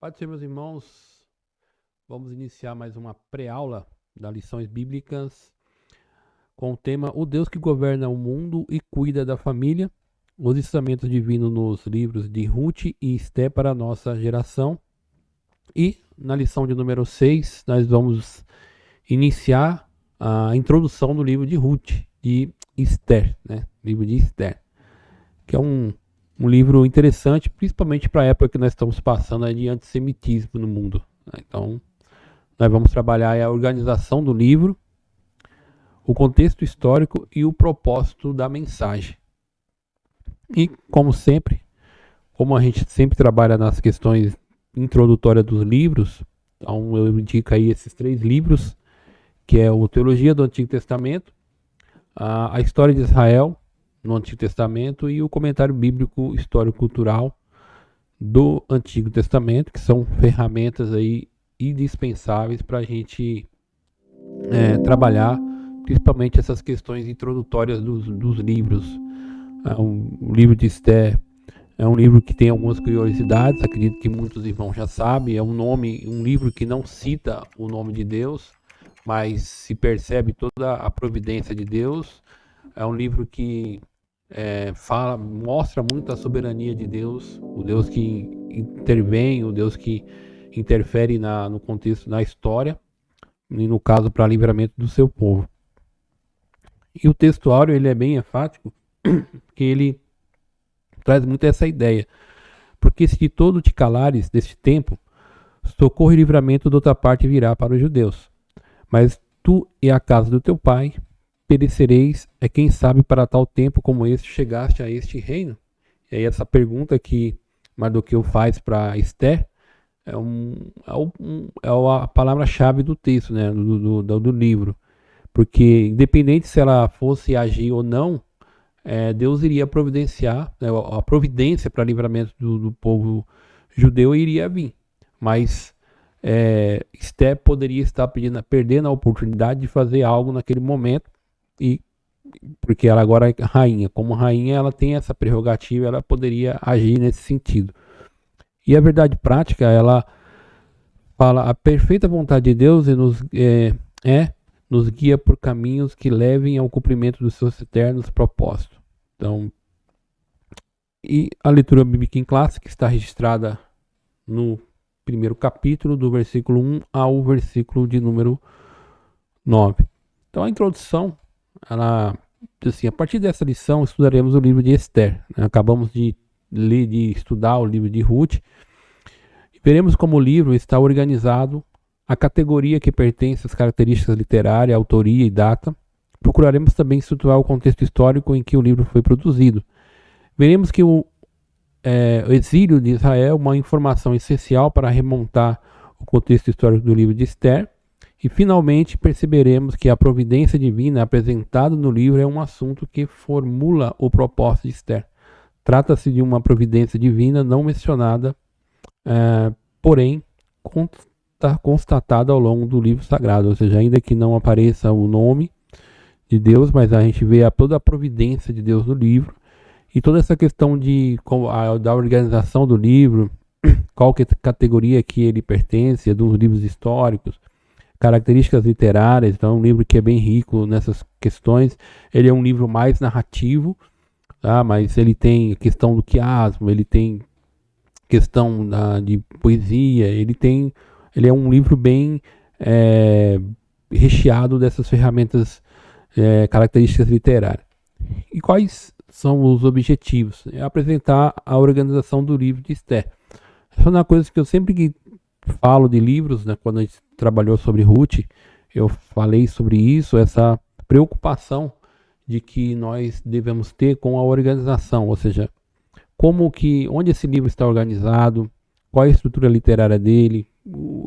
Pode ser, meus irmãos, vamos iniciar mais uma pré-aula das lições bíblicas com o tema O Deus que governa o mundo e cuida da família, os ensinamentos divinos nos livros de Ruth e Esté para a nossa geração. E na lição de número 6, nós vamos iniciar a introdução do livro de Ruth, de Esther, né? Livro de Esther, que é um livro interessante, principalmente para a época que nós estamos passando de antissemitismo no mundo. Então, nós vamos trabalhar a organização do livro, o contexto histórico e o propósito da mensagem. E, como sempre, como a gente sempre trabalha nas questões introdutórias dos livros, então eu indico aí esses 3 livros, que é o Teologia do Antigo Testamento, a História de Israel no Antigo Testamento e o Comentário Bíblico Histórico-Cultural do Antigo Testamento, que são ferramentas aí indispensáveis para a gente trabalhar principalmente essas questões introdutórias dos livros. O livro de Esther é um livro que tem algumas curiosidades, acredito que muitos irmãos já sabem. É um livro que não cita o nome de Deus, mas se percebe toda a providência de Deus. É um livro que mostra muito a soberania de Deus, o Deus que intervém, o Deus que interfere no contexto da história, e no caso para livramento do seu povo. E o textuário ele é bem enfático, que ele traz muito essa ideia. Porque se de todo te calares deste tempo, socorro e livramento de outra parte virá para os judeus. Mas tu e a casa do teu pai perecereis, quem sabe para tal tempo como este chegaste a este reino? E aí essa pergunta que Mardoqueu faz para Esther é a palavra-chave do texto, né, do livro. Porque independente se ela fosse agir ou não, Deus iria providenciar, né, a providência para livramento do povo judeu iria vir. Mas Esther poderia estar perdendo a oportunidade de fazer algo naquele momento, e porque ela agora é rainha. Como rainha, ela tem essa prerrogativa, ela poderia agir nesse sentido. E a verdade prática, ela fala a perfeita vontade de Deus e nos guia por caminhos que levem ao cumprimento dos seus eternos propósitos. Então, e a leitura bíblica em classe, que está registrada no primeiro capítulo, do versículo 1 ao versículo de número 9. Então, a introdução, ela diz assim: a partir dessa lição estudaremos o livro de Esther. Acabamos de estudar o livro de Ruth. E veremos como o livro está organizado, a categoria que pertence às características literárias, autoria e data. Procuraremos também estruturar o contexto histórico em que o livro foi produzido. Veremos que o exílio de Israel é uma informação essencial para remontar o contexto histórico do livro de Esther. E, finalmente, perceberemos que a providência divina apresentada no livro é um assunto que formula o propósito de Esther. Trata-se de uma providência divina não mencionada, porém constatada ao longo do livro sagrado. Ou seja, ainda que não apareça o nome de Deus, mas a gente vê toda a providência de Deus no livro. E toda essa questão da organização do livro, qual categoria que ele pertence, dos livros históricos, características literárias. Então é um livro que é bem rico nessas questões. Ele é um livro mais narrativo, tá? Mas ele tem questão do quiasmo, ele tem questão de poesia, ele é um livro bem recheado dessas ferramentas, características literárias. E quais são os objetivos? É apresentar a organização do livro de Esther. Essa é uma coisa que eu sempre falo de livros, né, quando a gente trabalhou sobre Ruth, eu falei sobre isso, essa preocupação de que nós devemos ter com a organização, ou seja, onde esse livro está organizado, qual é a estrutura literária dele,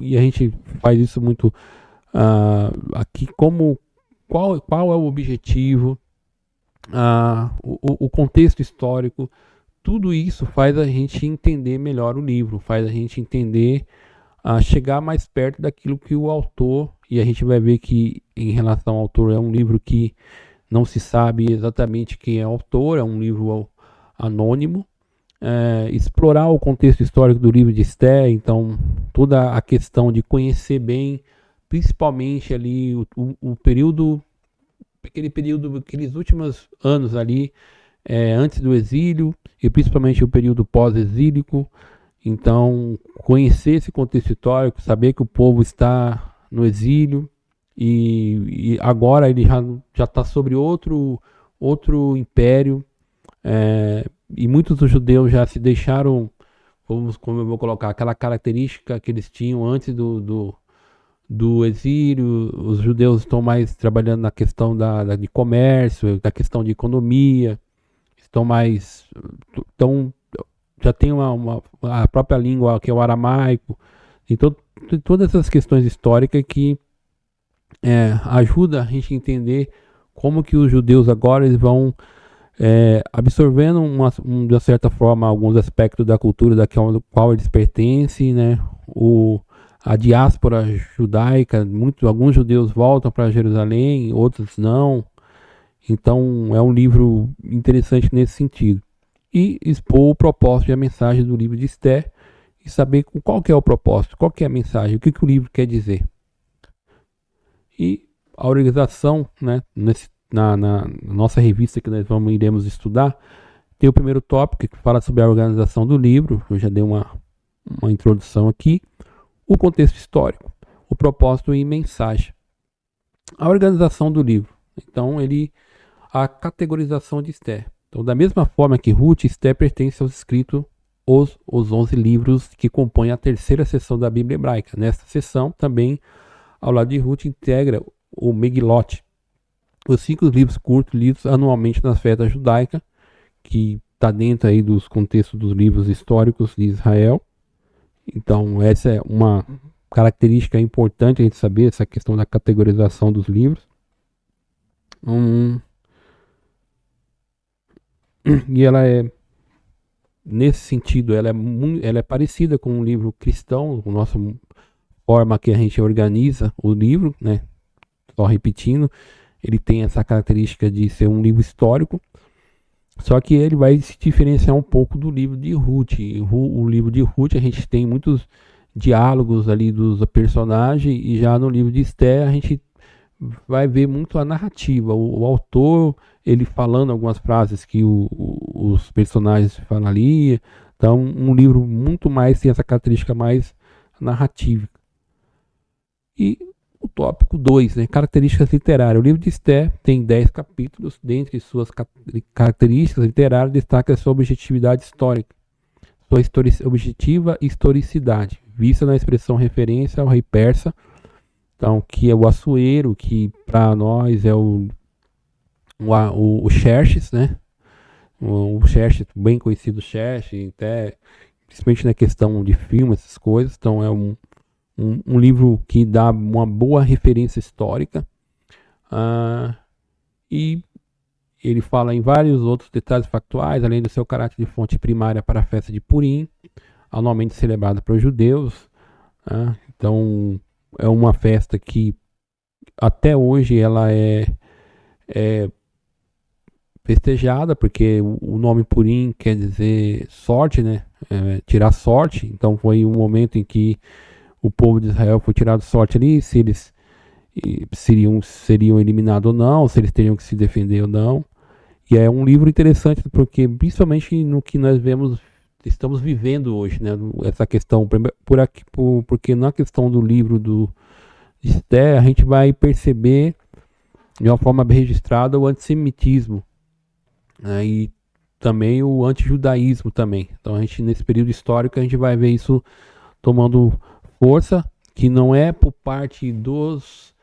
e a gente faz isso muito aqui, qual é o objetivo, o contexto histórico. Tudo isso faz a gente entender melhor o livro, faz a gente entender, chegar mais perto daquilo que o autor, e a gente vai ver que em relação ao autor é um livro que não se sabe exatamente quem é o autor, é um livro anônimo, explorar o contexto histórico do livro de Esther, então toda a questão de conhecer bem, principalmente ali o período, aqueles últimos anos ali, antes do exílio e principalmente o período pós-exílico. Então, conhecer esse contexto histórico, saber que o povo está no exílio e agora ele já está sobre outro império, e muitos dos judeus já se deixaram, como eu vou colocar, aquela característica que eles tinham antes do exílio. Os judeus estão mais trabalhando na questão de comércio, da questão de economia, estão mais, estão, já tem a própria língua que é o aramaico. Então, tem todas essas questões históricas que ajuda a gente a entender como que os judeus agora eles vão absorvendo de uma certa forma alguns aspectos da cultura da qual eles pertencem, né? A diáspora judaica, alguns judeus voltam para Jerusalém, outros não. Então é um livro interessante nesse sentido. E expor o propósito e a mensagem do livro de Esther e saber qual que é o propósito, qual que é a mensagem, o que o livro quer dizer. E a organização, né, na nossa revista que nós iremos estudar, tem o primeiro tópico que fala sobre a organização do livro. Eu já dei uma introdução aqui. O contexto histórico, o propósito e mensagem. A organização do livro. Então, a categorização de Esther. Então, da mesma forma que Ruth, Esther pertence aos escritos, os 11 livros que compõem a terceira seção da Bíblia hebraica. Nesta seção, também, ao lado de Ruth, integra o Megilot, os 5 livros curtos lidos anualmente na festa judaica, que está dentro aí dos contextos dos livros históricos de Israel. Então, essa é uma característica importante a gente saber, essa questão da categorização dos livros. E ela nesse sentido, ela é parecida com um livro cristão, a nossa forma que a gente organiza o livro, né? Só repetindo, ele tem essa característica de ser um livro histórico, só que ele vai se diferenciar um pouco do livro de Ruth. O livro de Ruth a gente tem muitos diálogos ali dos personagens, e já no livro de Esther a gente vai ver muito a narrativa, o autor ele falando algumas frases que os personagens falam ali. Então um livro muito mais tem essa característica mais narrativa. E o tópico 2, né, características literárias. O livro de Esther tem 10 capítulos. Dentre suas características literárias, destaca a sua objetividade histórica, sua objetiva historicidade, vista na expressão referência ao rei persa, então, que é o Assuero, que para nós é o Xerxes, né? O Xerxes, bem conhecido Xerxes, até, principalmente na questão de filme, essas coisas. Então, é um livro que dá uma boa referência histórica, e ele fala em vários outros detalhes factuais, além do seu caráter de fonte primária para a festa de Purim, anualmente celebrada para os judeus. Então é uma festa que até hoje ela é festejada, porque o nome Purim quer dizer sorte, né? Tirar sorte. Então foi um momento em que o povo de Israel foi tirado sorte ali, se eles seriam eliminados ou não, se eles teriam que se defender ou não. E é um livro interessante porque, principalmente no que nós estamos vivendo hoje, né? Essa questão, porque na questão do livro de Esther, a gente vai perceber de uma forma bem registrada o antissemitismo, né? E também o antijudaísmo também. Então a gente, nesse período histórico, a gente vai ver isso tomando força, que não é por parte dos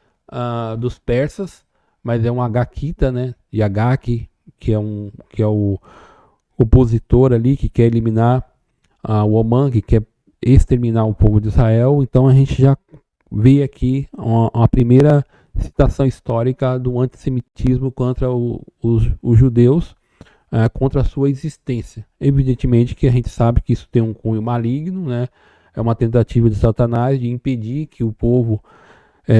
persas, mas é um Agaquita, né? E Agag, que é o opositor ali, que quer eliminar o Oman, que quer exterminar o povo de Israel. Então a gente já vê aqui uma primeira citação histórica do antissemitismo contra os judeus, contra a sua existência. Evidentemente que a gente sabe que isso tem um cunho maligno, né? É uma tentativa de Satanás de impedir que o povo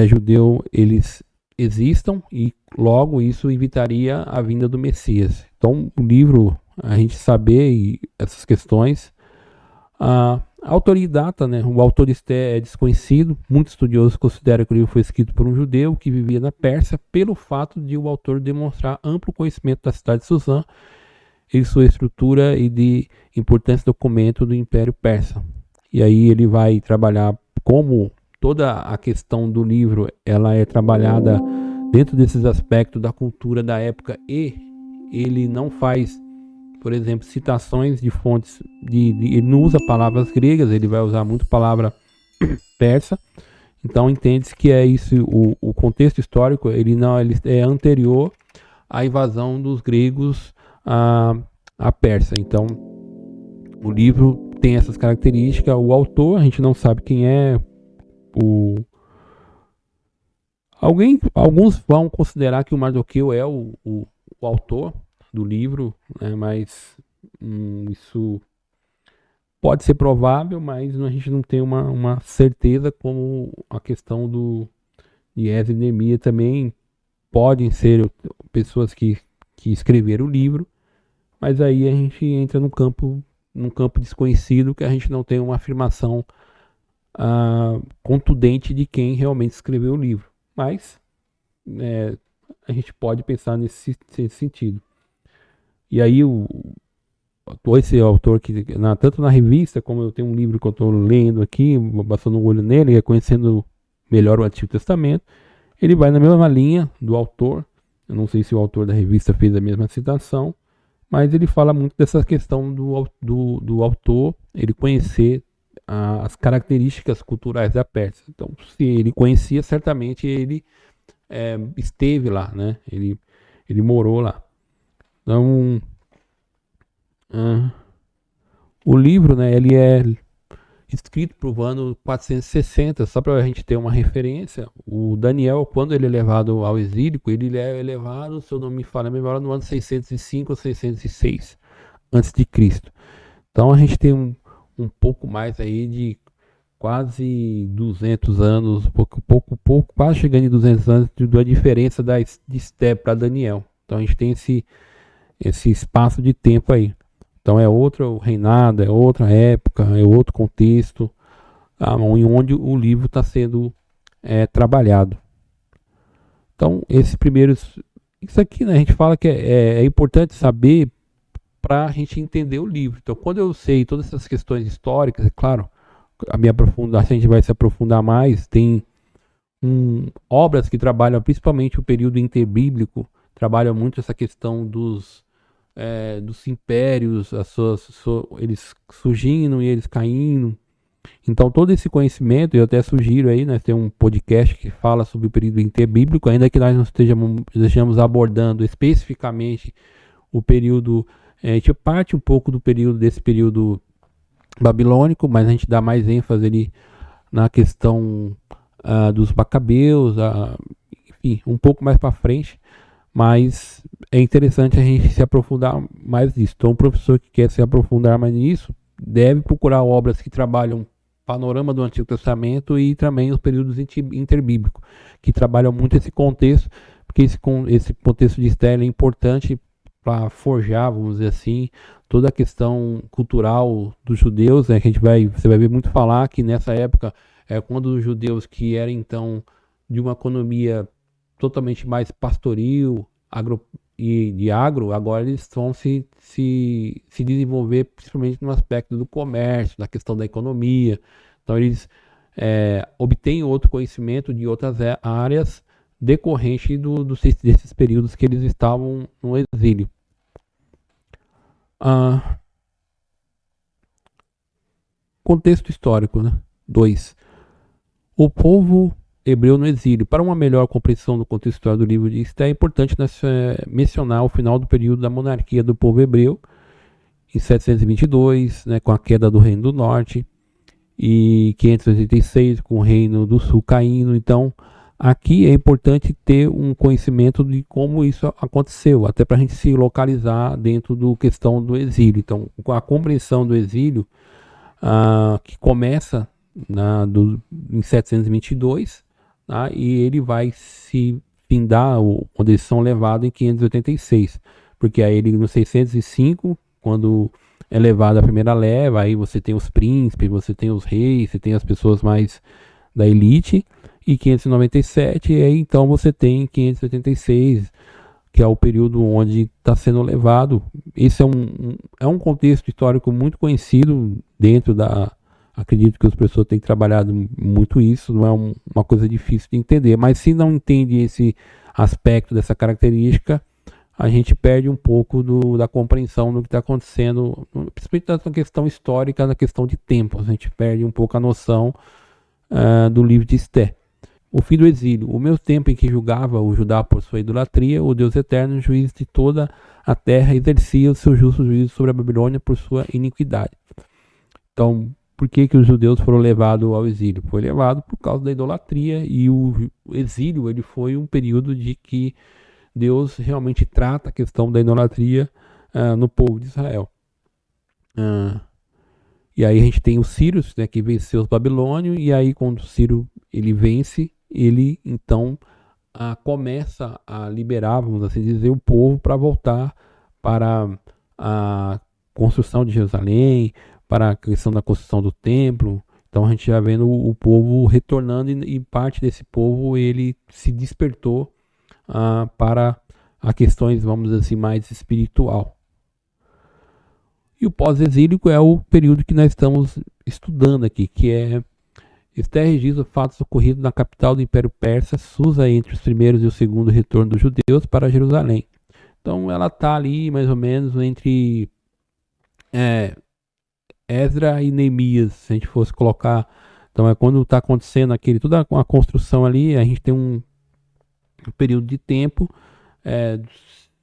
judeu eles existam, e logo isso evitaria a vinda do Messias. Então o livro a gente saber essas questões. A autoridata, né? O autor é desconhecido. Muitos estudiosos consideram que o livro foi escrito por um judeu que vivia na Pérsia, pelo fato de o autor demonstrar amplo conhecimento da cidade de Suzã e sua estrutura e de importância documento do Império Persa. E aí ele vai trabalhar como toda a questão do livro ela é trabalhada dentro desses aspectos da cultura da época, e ele não faz, por exemplo, citações de fontes, ele não usa palavras gregas, ele vai usar muito palavra persa. Então entende-se que é isso, o contexto histórico, ele é anterior à invasão dos gregos à Pérsia. Então o livro tem essas características. O autor, a gente não sabe quem é. Alguns vão considerar que o Mardoqueu é o autor do livro, né, mas isso pode ser provável, mas a gente não tem uma certeza, como a questão de Esdras e Neemias também podem ser pessoas que escreveram o livro, mas aí a gente entra num campo desconhecido, que a gente não tem uma afirmação contundente de quem realmente escreveu o livro. Mas a gente pode pensar nesse sentido. E aí esse autor que tanto na revista, como eu tenho um livro que eu estou lendo aqui, passando um olho nele, conhecendo melhor o Antigo Testamento, ele vai na mesma linha do autor. Eu não sei se o autor da revista fez a mesma citação, mas ele fala muito dessa questão do autor, ele conhecer as características culturais da Pérsia. Então, se ele conhecia, certamente ele esteve lá, né? Ele morou lá. Então, o livro, né, ele é escrito para o ano 460, só para a gente ter uma referência. O Daniel, quando ele é levado ao exílio, ele é levado, se eu não me falha a memória, no ano 605 ou 606 antes de Cristo. Então a gente tem um pouco mais aí de quase 200 anos, pouco, quase chegando em 200 anos da diferença de Esté para Daniel. Então a gente tem esse espaço de tempo aí. Então é outro reinado, é outra época, é outro contexto, em onde o livro está sendo trabalhado. Então isso aqui, né, a gente fala que é importante saber para a gente entender o livro. Então quando eu sei todas essas questões históricas, é claro, a gente vai se aprofundar mais, tem obras que trabalham principalmente o período interbíblico, trabalham muito essa questão dos impérios, eles surgindo e eles caindo. Então todo esse conhecimento, eu até sugiro aí, nós temos um podcast que fala sobre o período interbíblico, ainda que nós não estejamos abordando especificamente o período, a gente parte um pouco desse período babilônico, mas a gente dá mais ênfase ali na questão dos Macabeus, enfim, um pouco mais para frente. Mas é interessante a gente se aprofundar mais nisso. Então, o professor que quer se aprofundar mais nisso deve procurar obras que trabalham panorama do Antigo Testamento e também os períodos interbíblicos, que trabalham muito esse contexto, porque esse contexto de Esther é importante para forjar, vamos dizer assim, toda a questão cultural dos judeus, né, que você vai ver muito falar que nessa época quando os judeus que eram então de uma economia totalmente mais pastoril, agro, agora eles vão se desenvolver principalmente no aspecto do comércio, da questão da economia. Então eles obtêm outro conhecimento de outras áreas decorrente desses períodos que eles estavam no exílio. Contexto histórico, né? 2. O povo hebreu no exílio. Para uma melhor compreensão do contexto histórico do livro de Esté, é importante mencionar o final do período da monarquia do povo hebreu, em 722, né, com a queda do Reino do Norte, e 586, com o Reino do Sul caindo. Então, aqui é importante ter um conhecimento de como isso aconteceu, até para a gente se localizar dentro da questão do exílio. Então, com a compreensão do exílio, que começa em 722, tá? E ele vai se findar quando eles são levados em 586, porque aí ele no 605 quando é levada a primeira leva, aí você tem os príncipes, você tem os reis, você tem as pessoas mais da elite, e 597, e aí então você tem 586, que é o período onde está sendo levado. Esse é um contexto histórico muito conhecido dentro da... Acredito que as pessoas têm trabalhado muito isso, não é uma coisa difícil de entender, mas se não entende esse aspecto dessa característica, a gente perde um pouco da compreensão do que está acontecendo, principalmente na questão histórica, na questão de tempo. A gente perde um pouco a noção do livro de Esté. O fim do exílio. O meu tempo em que julgava o Judá por sua idolatria, o Deus eterno, juiz de toda a terra, exercia o seu justo juízo sobre a Babilônia por sua iniquidade. Então, por que os judeus foram levados ao exílio? Foi levado por causa da idolatria, e o exílio ele foi um período de que Deus realmente trata a questão da idolatria no povo de Israel. E aí a gente tem o Ciro, né, que venceu os babilônios, e aí quando o Ciro ele vence, ele então começa a liberar, vamos assim dizer, o povo para voltar para a construção de Jerusalém, para a questão da construção do templo. Então a gente já vendo o povo retornando, e parte desse povo ele se despertou para a questões, vamos dizer assim, mais espiritual. E o pós-exílico é o período que nós estamos estudando aqui, que é Esté registra fatos ocorridos na capital do Império Persa, Susa, entre os primeiros e o segundo retorno dos judeus para Jerusalém. Então ela está ali mais ou menos entre Esdra e Neemias, se a gente fosse colocar. Então é quando está acontecendo toda a construção ali, a gente tem um período de tempo,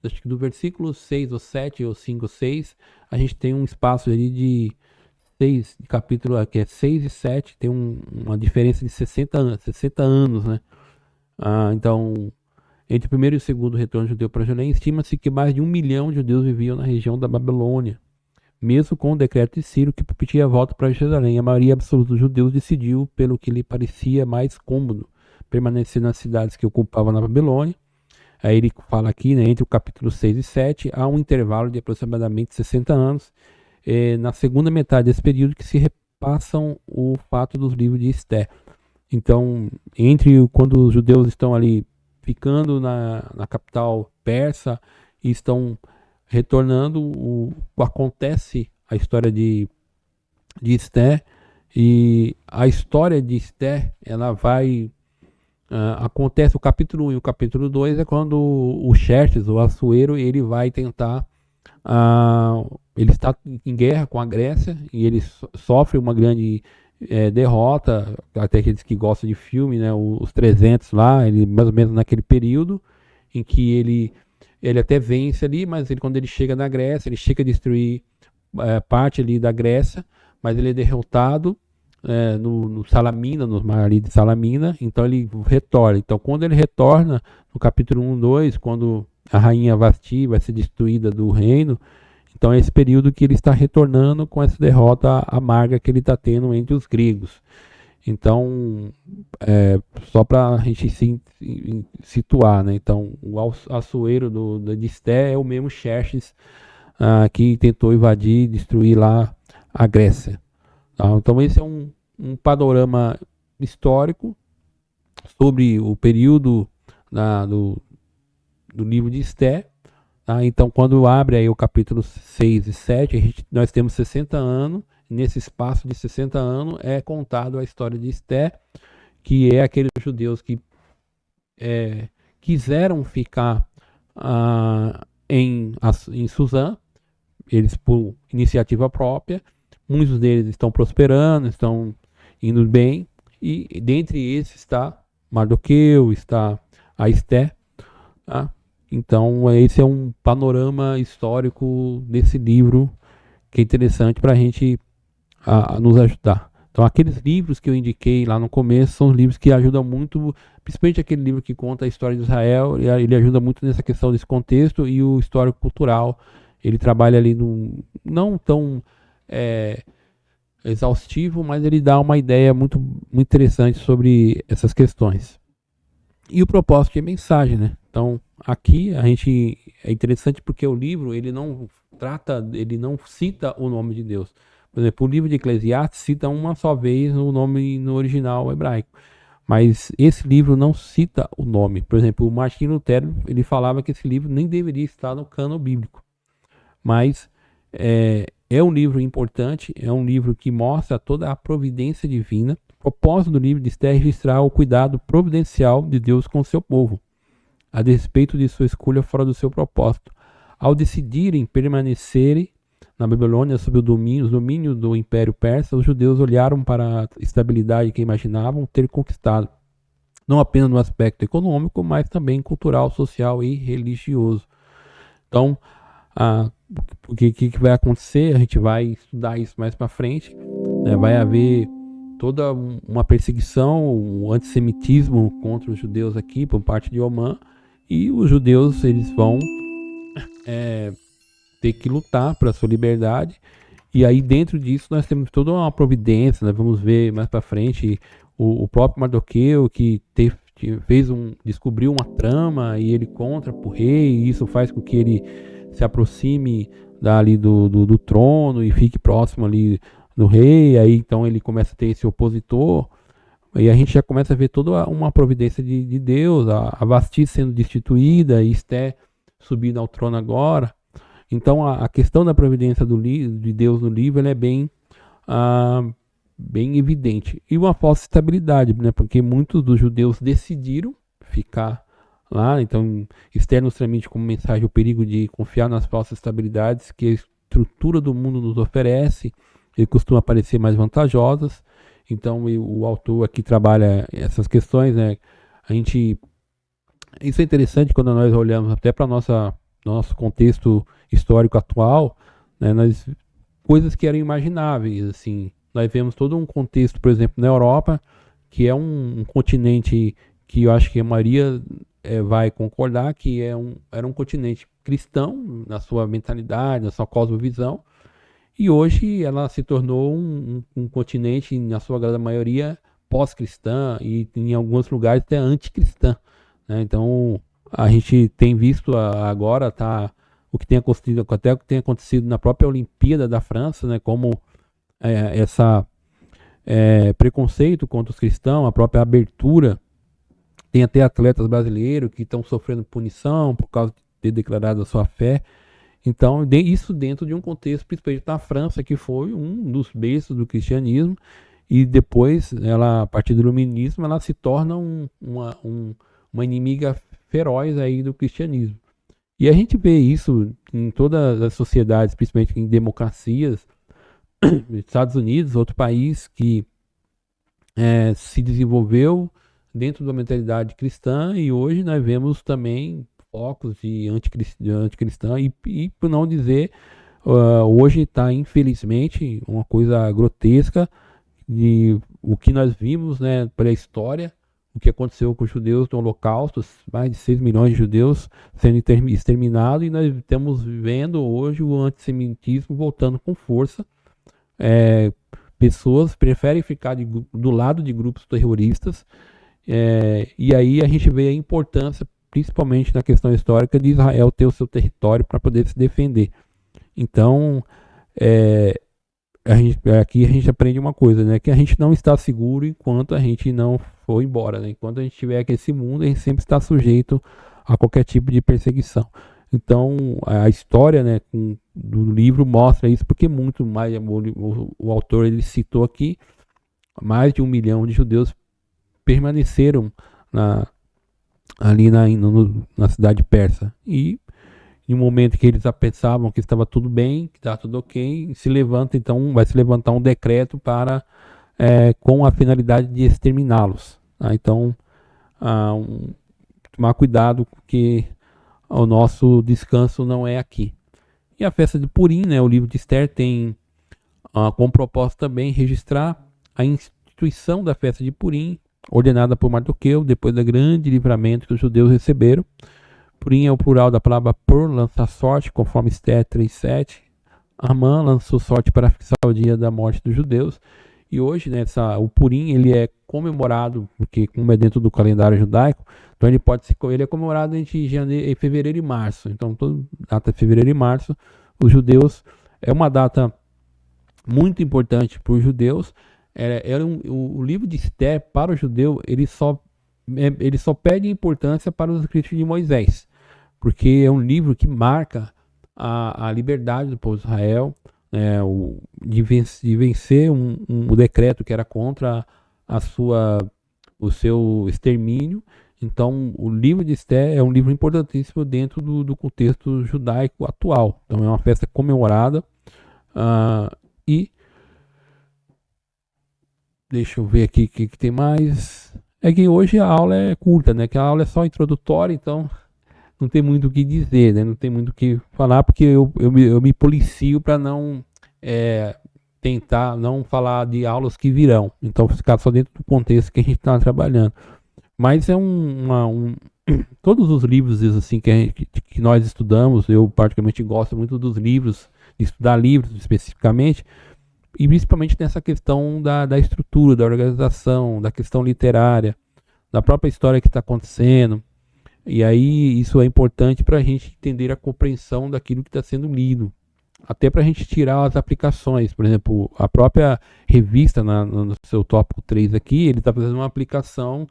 acho que do versículo 6 ou 7 ou 5 ou 6, a gente tem um espaço ali de 6, capítulo que é 6 e 7, tem uma diferença de 60 anos, né? Então, entre o primeiro e o segundo retorno judeu para Jerusalém, estima-se que mais de 1 milhão de judeus viviam na região da Babilônia, mesmo com o decreto de Ciro que permitia a volta para Jerusalém. A maioria absoluta dos judeus decidiu, pelo que lhe parecia mais cômodo, permanecer nas cidades que ocupavam na Babilônia. Aí ele fala aqui, né, entre o capítulo 6 e 7, há um intervalo de aproximadamente 60 anos, na segunda metade desse período, que se repassam o fato dos livros de Esté. Então, entre quando os judeus estão ali ficando na capital persa e estão retornando, acontece a história de Esté, e a história de Esté, ela vai... acontece o capítulo 1 e o capítulo 2 é quando o Xerxes, o Assuero, ele vai tentar... ele está em guerra com a Grécia e ele sofre uma grande derrota. Até aqueles que gostam de filme, né, os 300 lá, ele mais ou menos naquele período em que ele até vence ali, mas quando ele chega na Grécia, ele chega a destruir parte ali da Grécia, mas ele é derrotado no Salamina, no mar ali de Salamina. Então ele retorna. Então quando ele retorna, no capítulo 1, 2, quando a rainha Vasti vai ser destruída do reino, então é esse período que ele está retornando com essa derrota amarga que ele está tendo entre os gregos. Então, só para a gente se situar, né? Então, o Assuero de Esté é o mesmo Xerxes que tentou invadir e destruir lá a Grécia. Tá? Então, esse é um panorama histórico sobre o período do livro de Esté. Tá? Então, quando abre aí o capítulo 6 e 7, nós temos 60 anos. Nesse espaço de 60 anos é contado a história de Esté, que é aqueles judeus que quiseram ficar em Suzã, eles por iniciativa própria. Muitos deles estão prosperando, estão indo bem, e dentre esses está Mardoqueu, está a Esté. Tá? Então esse é um panorama histórico desse livro que é interessante para a gente nos ajudar. Então aqueles livros que eu indiquei lá no começo são os livros que ajudam muito, principalmente aquele livro que conta a história de Israel. Ele ajuda muito nessa questão desse contexto, e o histórico cultural ele trabalha ali não tão exaustivo, mas ele dá uma ideia muito, muito interessante sobre essas questões. E o propósito de mensagem, né? Então, aqui a gente é interessante porque o livro ele não trata, ele não cita o nome de Deus. Por exemplo, o livro de Eclesiastes cita uma só vez o nome no original hebraico, mas esse livro não cita o nome. Por exemplo, o Martim Lutero ele falava que esse livro nem deveria estar no cânon bíblico, mas é um livro importante, é um livro que mostra toda a providência divina. O propósito do livro de Esther é registrar o cuidado providencial de Deus com o seu povo, a despeito de sua escolha fora do seu propósito. Ao decidirem permanecerem na Babilônia sob o domínio do Império Persa, os judeus olharam para a estabilidade que imaginavam ter conquistado, não apenas no aspecto econômico, mas também cultural, social e religioso. Então, o que vai acontecer? A gente vai estudar isso mais para frente, né? Vai haver toda uma perseguição, um antissemitismo contra os judeus aqui por parte de Omã, e os judeus eles vão ter que lutar para a sua liberdade. E aí dentro disso nós temos toda uma providência, nós vamos ver mais para frente o próprio Mardoqueu que descobriu uma trama e ele contra pro rei, e isso faz com que ele se aproxime dali do trono e fique próximo ali do rei. Aí então ele começa a ter esse opositor, e a gente já começa a ver toda uma providência de Deus, a Vasti sendo destituída e Esté subindo ao trono agora. Então a questão da providência de Deus no livro ela é bem evidente. E uma falsa estabilidade, né? Porque muitos dos judeus decidiram ficar lá. Então Esther nos transmite como mensagem o perigo de confiar nas falsas estabilidades que a estrutura do mundo nos oferece e costuma parecer mais vantajosas. Então o autor aqui trabalha essas questões, né? Isso é interessante quando nós olhamos até para nosso contexto histórico atual, né? Coisas que eram imagináveis, assim. Nós vemos todo um contexto, por exemplo, na Europa, que é um continente que eu acho que a maioria vai concordar que era um continente cristão na sua mentalidade, na sua cosmovisão, e hoje ela se tornou um continente, na sua grande maioria, pós-cristã e em alguns lugares até anticristã, né? Então a gente tem visto agora o que tem acontecido, até o que tem acontecido na própria Olimpíada da França, né? Como essa preconceito contra os cristãos, a própria abertura. Tem até atletas brasileiros que estão sofrendo punição por causa de ter declarado a sua fé. Então, isso dentro de um contexto, principalmente da França, que foi um dos berços do cristianismo, e depois, a partir do iluminismo, ela se torna uma inimiga feroz aí do cristianismo. E a gente vê isso em todas as sociedades, principalmente em democracias, Estados Unidos, outro país que se desenvolveu dentro da mentalidade cristã, e hoje nós vemos também focos de anticristã e por não dizer, hoje está infelizmente uma coisa grotesca de o que nós vimos, né, pela história, o que aconteceu com os judeus no Holocausto, mais de 6 milhões de judeus sendo exterminados, e nós estamos vendo hoje o antissemitismo voltando com força. Pessoas preferem ficar do lado de grupos terroristas, e aí a gente vê a importância, principalmente na questão histórica, de Israel ter o seu território para poder se defender. Então, aqui a gente aprende uma coisa, né? Que a gente não está seguro enquanto a gente não for embora, né? Enquanto a gente estiver aqui nesse mundo, a gente sempre está sujeito a qualquer tipo de perseguição. Então, a história, né, do livro mostra isso, porque muito mais, o autor ele citou aqui, mais de 1 milhão de judeus permaneceram ali na cidade persa. E em um momento que eles pensavam que estava tudo bem, que estava tudo ok, vai se levantar um decreto com a finalidade de exterminá-los. Tá? Então, tomar cuidado, porque o nosso descanso não é aqui. E a festa de Purim, né, o livro de Esther tem como propósito também registrar a instituição da festa de Purim, ordenada por Mardoqueu, depois do grande livramento que os judeus receberam. Purim é o plural da palavra por, lançar sorte, conforme Esther 3:7. Amã lançou sorte para fixar o dia da morte dos judeus. E hoje, né, o Purim, ele é comemorado, porque como é dentro do calendário judaico, então ele é comemorado entre fevereiro e março. Então, toda data de fevereiro e março, os judeus, é uma data muito importante para os judeus. O livro de Esther, para o judeu, ele só perde importância para os escritos de Moisés, porque é um livro que marca a liberdade do povo de Israel, de vencer um decreto que era contra o seu extermínio. Então, o livro de Esther é um livro importantíssimo dentro do contexto judaico atual. Então, é uma festa comemorada. E deixa eu ver aqui o que tem mais. É que hoje a aula é curta, né? Que a aula é só introdutória, então não tem muito o que dizer, né? Não tem muito o que falar, porque eu me policio para não tentar não falar de aulas que virão. Então ficar só dentro do contexto que a gente está trabalhando. Mas é todos os livros assim que nós estudamos, eu particularmente gosto muito dos livros, de estudar livros especificamente, e principalmente nessa questão da estrutura, da organização, da questão literária, da própria história que está acontecendo. E aí isso é importante para a gente entender a compreensão daquilo que está sendo lido. Até para a gente tirar as aplicações. Por exemplo, a própria revista, no seu tópico 3 aqui, ele está fazendo uma aplicação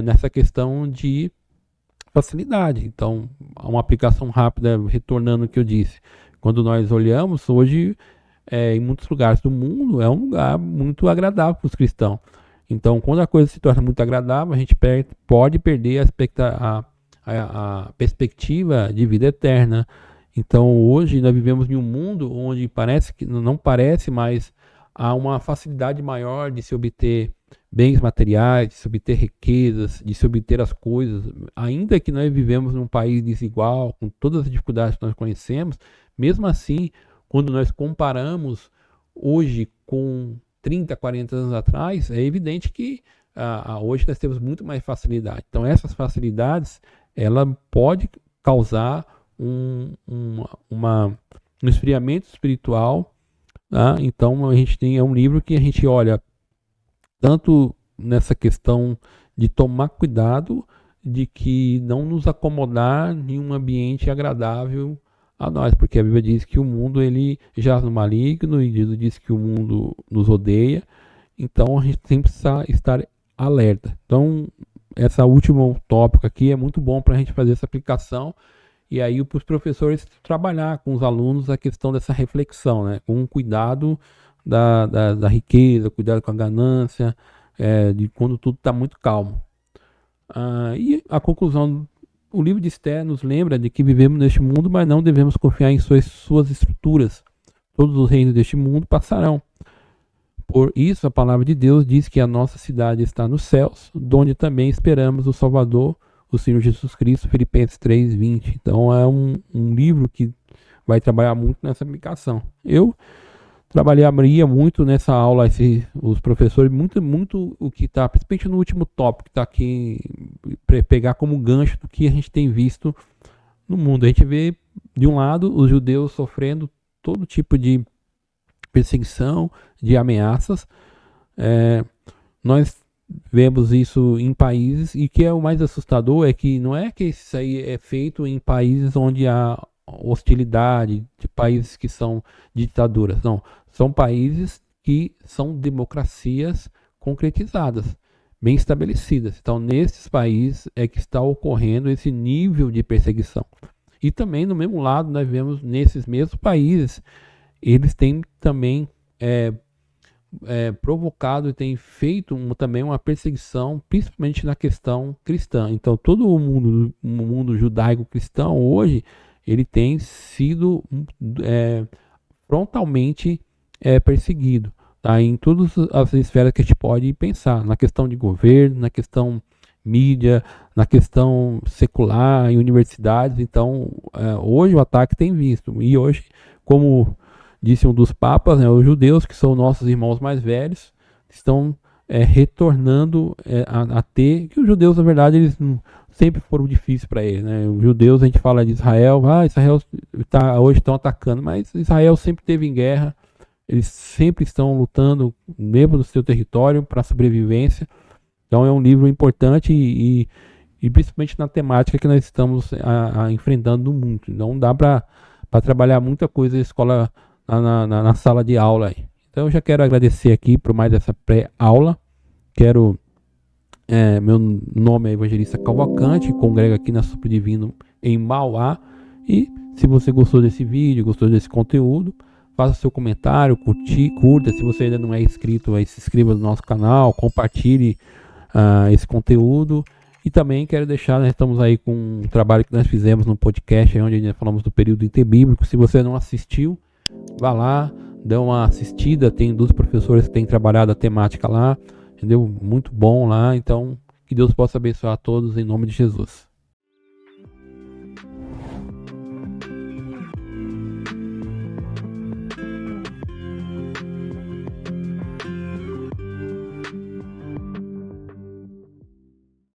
nessa questão de facilidade. Então, uma aplicação rápida, retornando o que eu disse. Quando nós olhamos, hoje, em muitos lugares do mundo, é um lugar muito agradável para os cristãos. Então, quando a coisa se torna muito agradável, a gente pode perder a perspectiva de vida eterna. Então, hoje, nós vivemos em um mundo onde não parece, mas há uma facilidade maior de se obter bens materiais, de se obter riquezas, de se obter as coisas. Ainda que nós vivemos num país desigual, com todas as dificuldades que nós conhecemos, mesmo assim, quando nós comparamos hoje com 30, 40 anos atrás, é evidente que hoje nós temos muito mais facilidade. Então, essas facilidades, ela pode causar um esfriamento espiritual. Tá? Então, é um livro que a gente olha tanto nessa questão de tomar cuidado de que não nos acomodar em um ambiente agradável a nós, porque a Bíblia diz que o mundo ele jaz no maligno, e Jesus diz que o mundo nos odeia. Então a gente sempre precisa estar alerta. Então essa última tópico aqui é muito bom para a gente fazer essa aplicação, e aí para os professores trabalhar com os alunos a questão dessa reflexão, né? Com cuidado da riqueza, cuidado com a ganância, de quando tudo está muito calmo. E a conclusão, o livro de Esther nos lembra de que vivemos neste mundo, mas não devemos confiar em suas estruturas. Todos os reinos deste mundo passarão. Por isso, a palavra de Deus diz que a nossa cidade está nos céus, donde também esperamos o Salvador, o Senhor Jesus Cristo, Filipenses 3:20. Então, é um livro que vai trabalhar muito nessa aplicação. Eu trabalharia muito nessa aula, os professores, muito o que está, principalmente no último tópico, que está aqui, pegar como gancho do que a gente tem visto no mundo. A gente vê, de um lado, os judeus sofrendo todo tipo de perseguição, de ameaças. Nós vemos isso em países, e que é o mais assustador é que não é que isso aí é feito em países onde há hostilidade, de países que são ditaduras. Não, são países que são democracias concretizadas, bem estabelecidas. Então, nesses países é que está ocorrendo esse nível de perseguição. E também, no mesmo lado, nós vemos nesses mesmos países, eles têm também provocado e têm feito também uma perseguição, principalmente na questão cristã. Então, todo o mundo judaico-cristão hoje, ele tem sido frontalmente perseguido, tá? Em todas as esferas que a gente pode pensar, na questão de governo, na questão mídia, na questão secular, em universidades. Então, hoje o ataque tem visto, e hoje, como disse um dos papas, né, os judeus, que são nossos irmãos mais velhos, estão retornando a ter, que os judeus, na verdade, eles sempre foram difíceis para eles, né? Os judeus, a gente fala de Israel, Israel hoje estão atacando, mas Israel sempre teve em guerra, eles sempre estão lutando mesmo no seu território para a sobrevivência. Então é um livro importante e principalmente na temática que nós estamos enfrentando muito. Não dá para trabalhar muita coisa na escola, na sala de aula aí. Então eu já quero agradecer aqui por mais essa pré-aula. Meu nome é Evangelista Cavalcante, congrego aqui na Sopro Divino em Mauá. E se você gostou desse vídeo, gostou desse conteúdo, faça seu comentário, curta. Se você ainda não é inscrito, se inscreva no nosso canal, compartilhe esse conteúdo. E também quero deixar, nós estamos aí com um trabalho que nós fizemos no podcast, onde nós falamos do período interbíblico. Se você não assistiu, vá lá, dê uma assistida. Tem 2 professores que têm trabalhado a temática lá, entendeu? Muito bom lá. Então, que Deus possa abençoar a todos em nome de Jesus.